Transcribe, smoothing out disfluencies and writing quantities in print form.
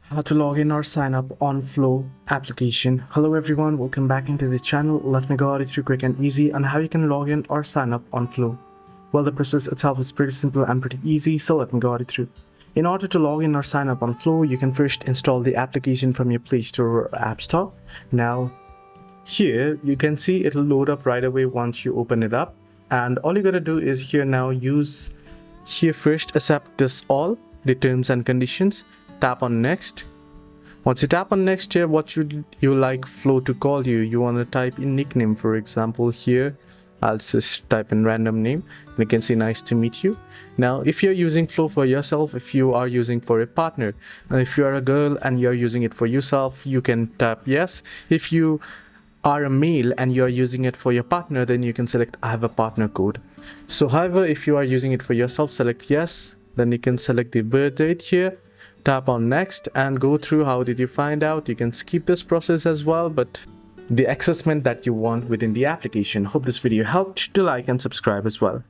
How to log in or sign up on Flow application. Hello everyone, welcome back into the channel. Let me guide you through quick and easy on how you can log in or sign up on Flow. Well, the process itself is pretty simple and pretty easy, so let me guide you through. In order to log in or sign up on Flow, you can first install the application from your Play Store or App Store. Now, here you can see it'll load up right away once you open it up, and all you gotta do is here now use here first accept this all the terms and conditions, tap on next. Once you tap on next, here what should you like Flow to call you? You want to type in nickname, for example. Here I'll just type in random name. You can see nice to meet you. Now if you're using Flow for yourself, if you are using for a partner, if you are a girl and you're using it for yourself, you can tap yes. If you are a male and you are using it for your partner, then you can select I have a partner code. So however, if you are using it for yourself, select yes. Then you can select the birth date here, tap on next, and go through how did you find out. You can skip this process as well, but the assessment that you want within the application. Hope this video helped. Do like and subscribe as well.